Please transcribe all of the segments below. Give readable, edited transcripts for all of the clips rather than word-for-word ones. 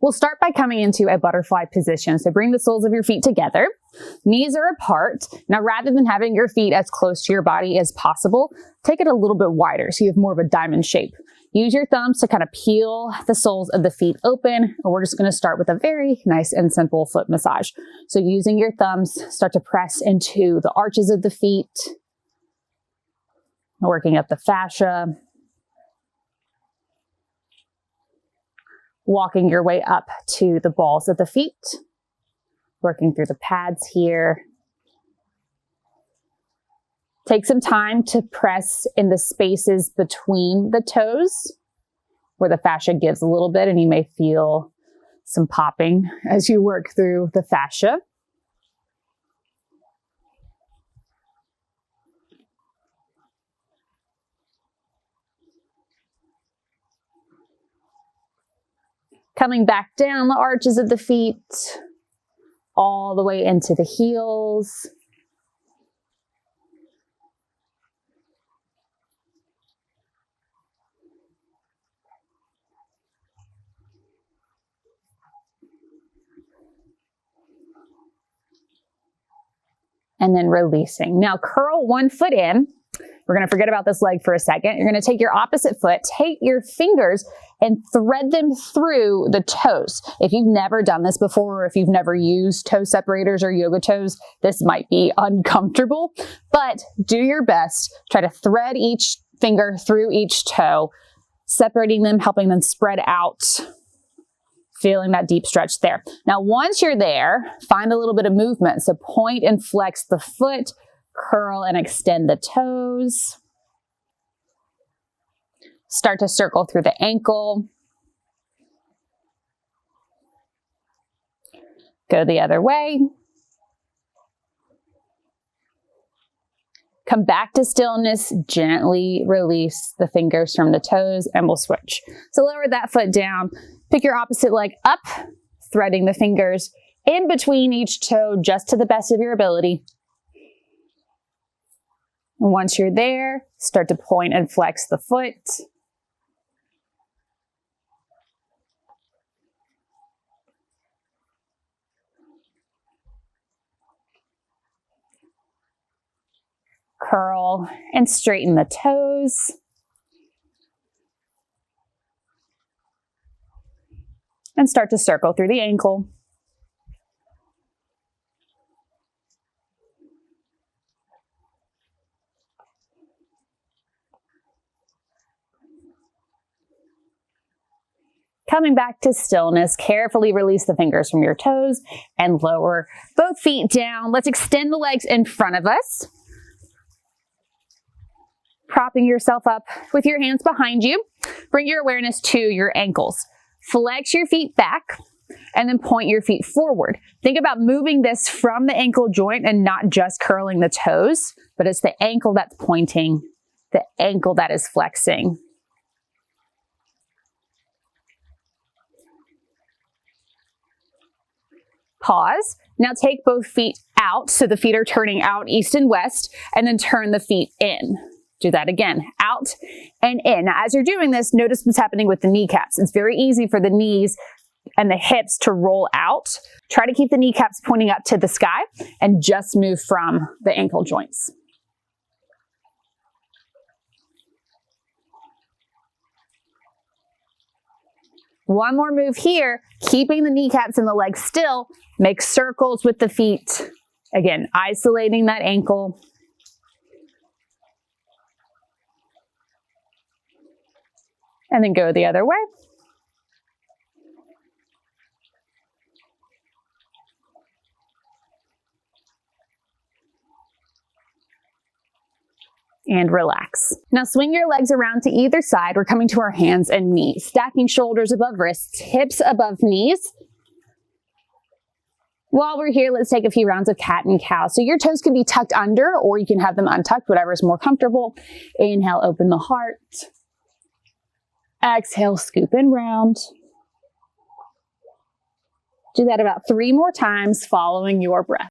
We'll start by coming into a butterfly position. So bring the soles of your feet together. Knees are apart. Now, rather than having your feet as close to your body as possible, take it a little bit wider so you have more of a diamond shape. Use your thumbs to kind of peel the soles of the feet open, and we're just going to start with a very nice and simple foot massage. So using your thumbs, start to press into the arches of the feet, working up the fascia, walking your way up to the balls of the feet, working through the pads here. Take some time to press in the spaces between the toes where the fascia gives a little bit, and you may feel some popping as you work through the fascia. Coming back down the arches of the feet, all the way into the heels. And then releasing. Now curl one foot in. We're going to forget about this leg for a second. You're going to take your opposite foot, take your fingers and thread them through the toes. If you've never done this before, or if you've never used toe separators or yoga toes, this might be uncomfortable, but do your best. Try to thread each finger through each toe, separating them, helping them spread out, feeling that deep stretch there. Now, once you're there, find a little bit of movement. So point and flex the foot, curl and extend the toes. Start to circle through the ankle. Go the other way. Come back to stillness, gently release the fingers from the toes, and we'll switch. So lower that foot down, pick your opposite leg up, threading the fingers in between each toe just to the best of your ability. And once you're there, start to point and flex the foot. Curl and straighten the toes. And start to circle through the ankle. Coming back to stillness, carefully release the fingers from your toes and lower both feet down. Let's extend the legs in front of us. Propping yourself up with your hands behind you. Bring your awareness to your ankles. Flex your feet back and then point your feet forward. Think about moving this from the ankle joint and not just curling the toes, but it's the ankle that's pointing, the ankle that is flexing. Pause. Now take both feet out, so the feet are turning out east and west, and then turn the feet in. Do that again, out and in. Now, as you're doing this, notice what's happening with the kneecaps. It's very easy for the knees and the hips to roll out. Try to keep the kneecaps pointing up to the sky and just move from the ankle joints. One more move here, keeping the kneecaps and the legs still. Make circles with the feet. Again, isolating that ankle. And then go the other way. And relax. Now swing your legs around to either side. We're coming to our hands and knees. Stacking shoulders above wrists, hips above knees. While we're here, let's take a few rounds of cat and cow. So your toes can be tucked under, or you can have them untucked, whatever is more comfortable. Inhale, open the heart. Exhale, scoop and round. Do that about 3 more times following your breath.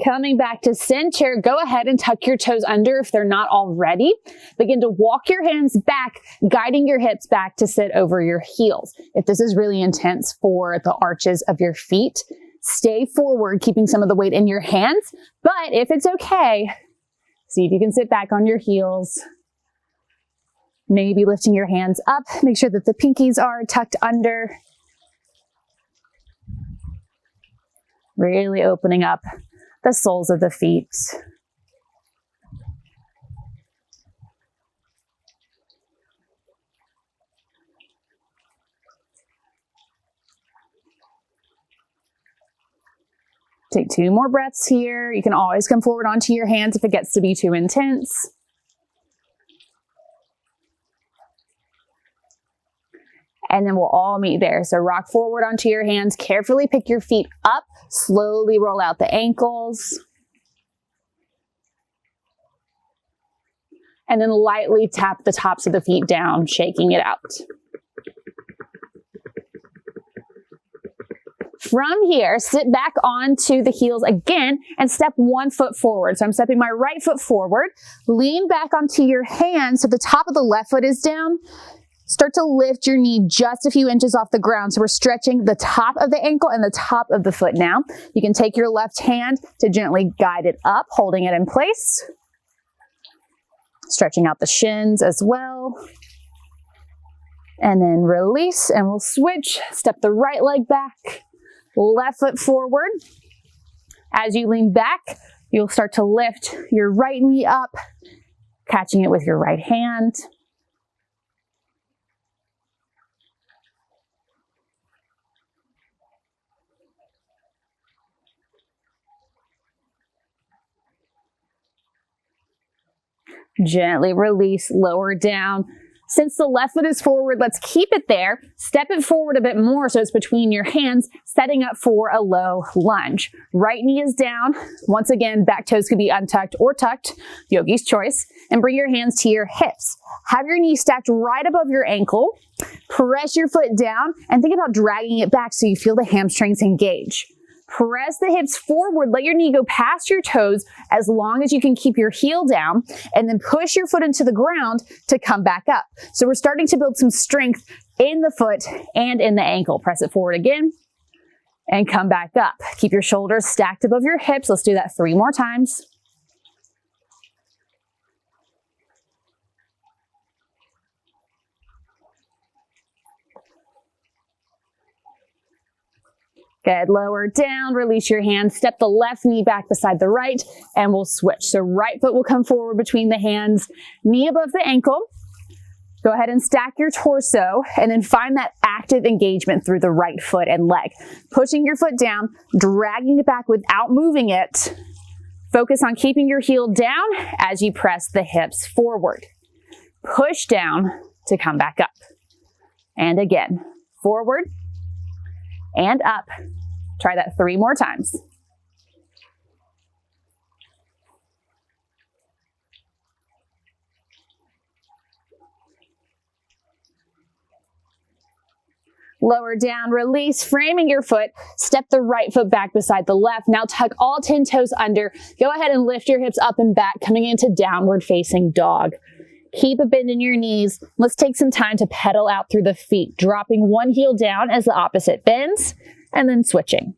Coming back to center, go ahead and tuck your toes under if they're not already. Begin to walk your hands back, guiding your hips back to sit over your heels. If this is really intense for the arches of your feet, stay forward, keeping some of the weight in your hands. But if it's okay, see if you can sit back on your heels. Maybe lifting your hands up. Make sure that the pinkies are tucked under. Really opening up the soles of the feet. Take 2 more breaths here. You can always come forward onto your hands if it gets to be too intense. And then we'll all meet there. So rock forward onto your hands. Carefully pick your feet up. Slowly roll out the ankles. And then lightly tap the tops of the feet down, shaking it out. From here, sit back onto the heels again and step 1 foot forward. So I'm stepping my right foot forward. Lean back onto your hands so the top of the left foot is down. Start to lift your knee just a few inches off the ground. So we're stretching the top of the ankle and the top of the foot now. You can take your left hand to gently guide it up, holding it in place. Stretching out the shins as well. And then release, and we'll switch. Step the right leg back, left foot forward. As you lean back, you'll start to lift your right knee up, catching it with your right hand. Gently release, lower down. Since the left foot is forward, let's keep it there. Step it forward a bit more so it's between your hands, setting up for a low lunge. Right knee is down. Once again, back toes could be untucked or tucked, yogi's choice. And bring your hands to your hips. Have your knee stacked right above your ankle. Press your foot down and think about dragging it back so you feel the hamstrings engage. Press the hips forward, let your knee go past your toes as long as you can keep your heel down, and then push your foot into the ground to come back up. So we're starting to build some strength in the foot and in the ankle. Press it forward again and come back up. Keep your shoulders stacked above your hips. Let's do that 3 more times. Good, lower down, release your hands, step the left knee back beside the right, and we'll switch. So right foot will come forward between the hands, knee above the ankle. Go ahead and stack your torso, and then find that active engagement through the right foot and leg. Pushing your foot down, dragging it back without moving it. Focus on keeping your heel down as you press the hips forward. Push down to come back up. And again, forward and up. Try that 3 more times. Lower down, release, framing your foot. Step the right foot back beside the left. Now tuck all 10 toes under. Go ahead and lift your hips up and back, coming into downward facing dog. Keep a bend in your knees. Let's take some time to pedal out through the feet, dropping one heel down as the opposite bends, and then switching.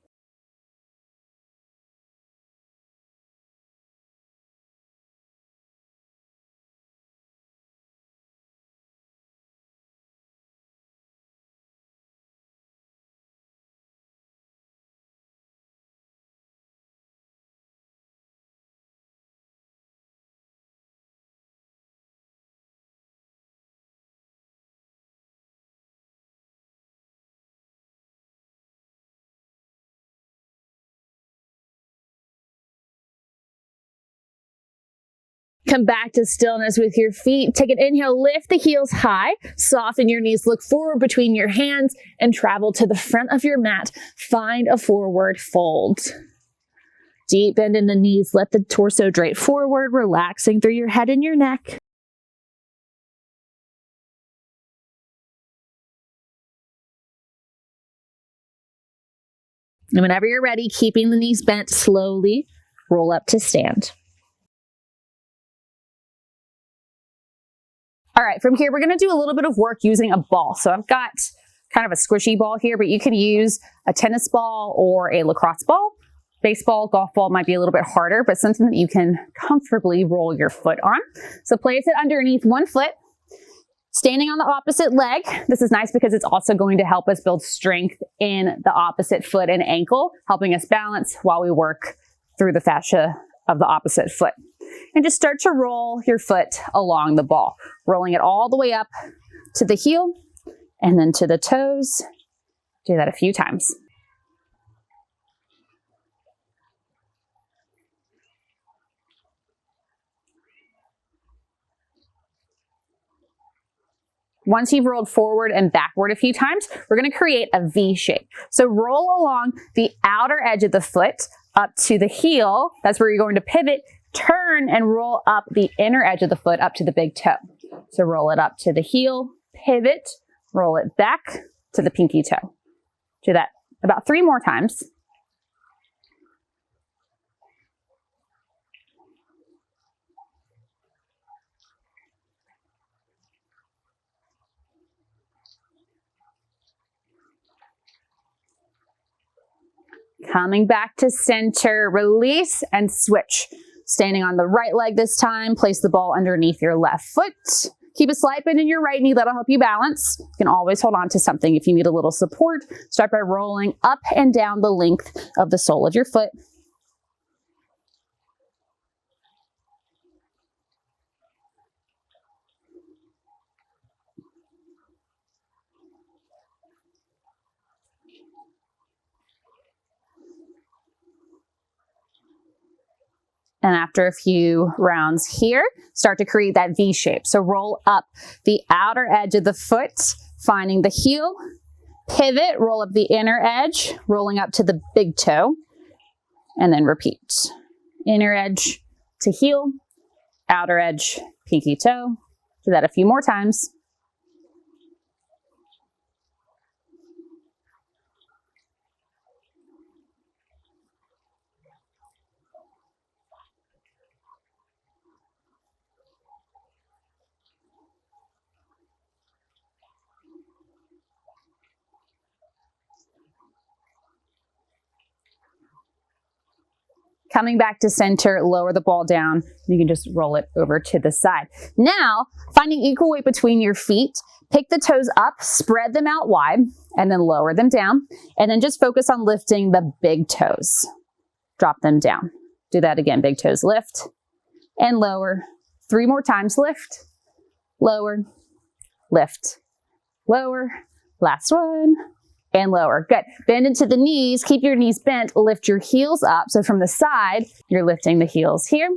Come back to stillness with your feet. Take an inhale, lift the heels high, soften your knees, look forward between your hands, and travel to the front of your mat. Find a forward fold. Deep bend in the knees, let the torso drape forward, relaxing through your head and your neck. And whenever you're ready, keeping the knees bent slowly, roll up to stand. All right, from here, we're gonna do a little bit of work using a ball. So I've got kind of a squishy ball here, but you can use a tennis ball or a lacrosse ball. Baseball, golf ball might be a little bit harder, but something that you can comfortably roll your foot on. So place it underneath one foot, standing on the opposite leg. This is nice because it's also going to help us build strength in the opposite foot and ankle, helping us balance while we work through the fascia of the opposite foot. And just start to roll your foot along the ball, rolling it all the way up to the heel and then to the toes. Do that a few times. Once you've rolled forward and backward a few times, we're going to create a V shape. So roll along the outer edge of the foot up to the heel. That's where you're going to pivot, turn, and roll up the inner edge of the foot up to the big toe. So roll it up to the heel, pivot, roll it back to the pinky toe. Do that about 3 more times. Coming back to center, release and switch. Standing on the right leg this time, place the ball underneath your left foot. Keep a slight bend in your right knee, that'll help you balance. You can always hold on to something if you need a little support. Start by rolling up and down the length of the sole of your foot. And after a few rounds here, start to create that V shape. So roll up the outer edge of the foot, finding the heel, pivot, roll up the inner edge, rolling up to the big toe, and then repeat. Inner edge to heel, outer edge, pinky toe. Do that a few more times. Coming back to center, lower the ball down. You can just roll it over to the side. Now, finding equal weight between your feet, pick the toes up, spread them out wide, and then lower them down. And then just focus on lifting the big toes. Drop them down. Do that again. Big toes lift and lower. 3 more times. Lift, lower, lift, lower. Last one. And lower. Good. Bend into the knees. Keep your knees bent. Lift your heels up. So from the side, you're lifting the heels here.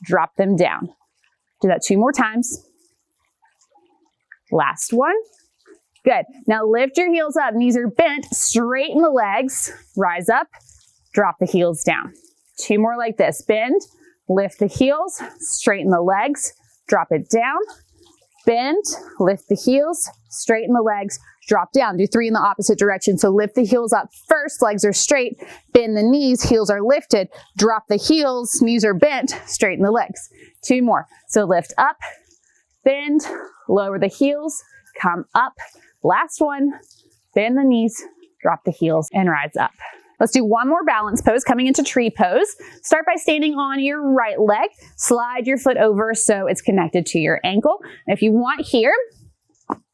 Drop them down. Do that 2 more times. Last one. Good. Now lift your heels up. Knees are bent. Straighten the legs. Rise up. Drop the heels down. 2 more like this. Bend. Lift the heels. Straighten the legs. Drop it down. Bend. Lift the heels. Straighten the legs. Drop down. Do 3 in the opposite direction. So lift the heels up first, legs are straight, bend the knees, heels are lifted, drop the heels, knees are bent, straighten the legs. 2 more. So lift up, bend, lower the heels, come up. Last one, bend the knees, drop the heels, and rise up. Let's do 1 more balance pose, coming into tree pose. Start by standing on your right leg. Slide your foot over so it's connected to your ankle. And if you want here,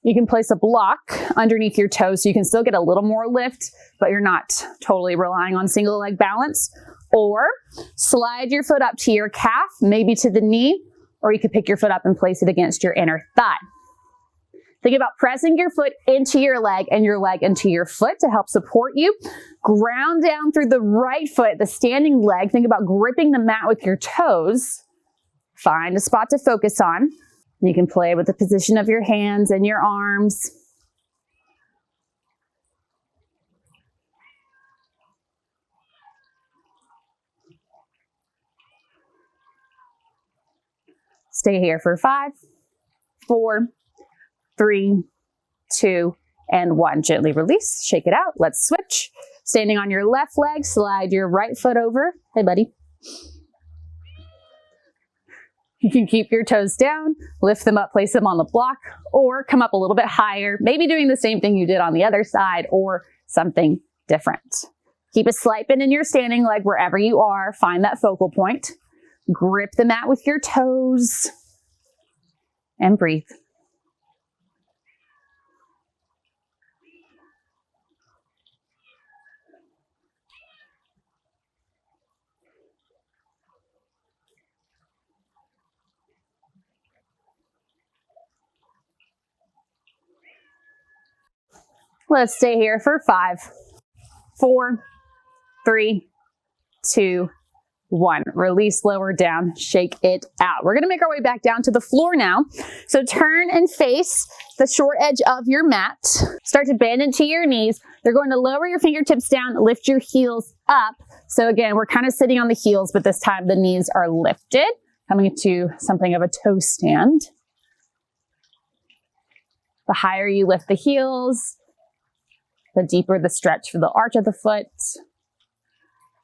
you can place a block underneath your toes so you can still get a little more lift, but you're not totally relying on single leg balance. Or slide your foot up to your calf, maybe to the knee, or you could pick your foot up and place it against your inner thigh. Think about pressing your foot into your leg and your leg into your foot to help support you. Ground down through the right foot, the standing leg. Think about gripping the mat with your toes. Find a spot to focus on. You can play with the position of your hands and your arms. Stay here for 5, 4, 3, 2, and 1. Gently release, shake it out. Let's switch. Standing on your left leg, slide your right foot over. Hey, buddy. You can keep your toes down, lift them up, place them on the block, or come up a little bit higher, maybe doing the same thing you did on the other side or something different. Keep a slight bend in your standing leg wherever you are. Find that focal point. Grip the mat with your toes and breathe. Let's stay here for 5, 4, 3, 2, 1. Release, lower down, shake it out. We're gonna make our way back down to the floor now. So turn and face the short edge of your mat. Start to bend into your knees. You're going to lower your fingertips down, lift your heels up. So again, we're kind of sitting on the heels, but this time the knees are lifted, coming to something of a toe stand. The higher you lift the heels, the deeper the stretch for the arch of the foot.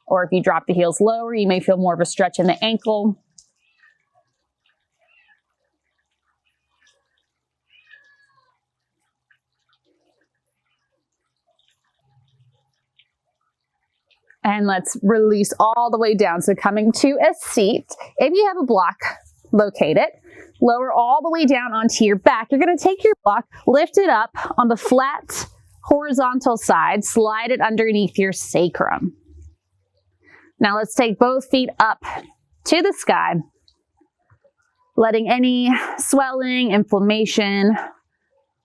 Or if you drop the heels lower, you may feel more of a stretch in the ankle. And let's release all the way down. So coming to a seat. If you have a block, locate it. Lower all the way down onto your back. You're going to take your block, lift it up on the flat horizontal side, slide it underneath your sacrum. Now let's take both feet up to the sky, letting any swelling, inflammation,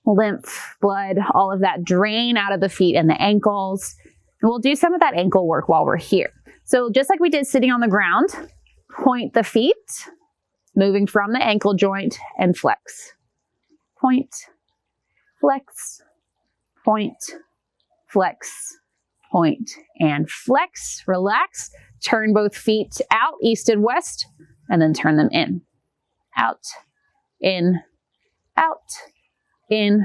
lymph, blood, all of that drain out of the feet and the ankles. And we'll do some of that ankle work while we're here. So just like we did sitting on the ground, point the feet, moving from the ankle joint and flex. Point, flex, point, flex, point, and flex. Relax. Turn both feet out, east and west, and then turn them in. Out, in, out, in,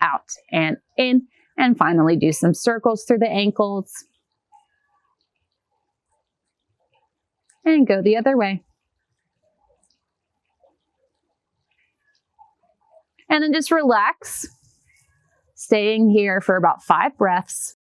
out, and in. And finally do some circles through the ankles. And go the other way. And then just relax, staying here for about 5 breaths.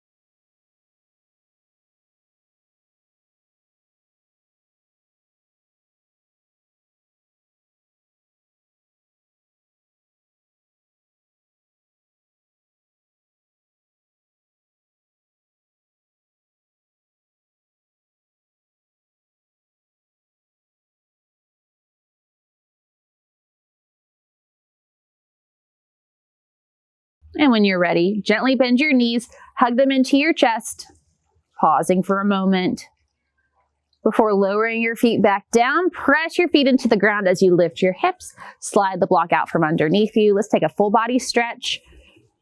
And when you're ready, gently bend your knees, hug them into your chest, pausing for a moment. Before lowering your feet back down, press your feet into the ground as you lift your hips, slide the block out from underneath you. Let's take a full body stretch.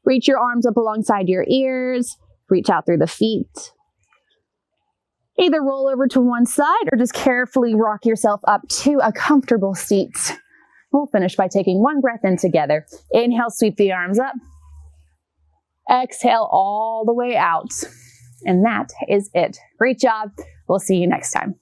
Reach your arms up alongside your ears, reach out through the feet. Either roll over to one side or just carefully rock yourself up to a comfortable seat. We'll finish by taking one breath in together. Inhale, sweep the arms up. Exhale all the way out. And that is it. Great job. We'll see you next time.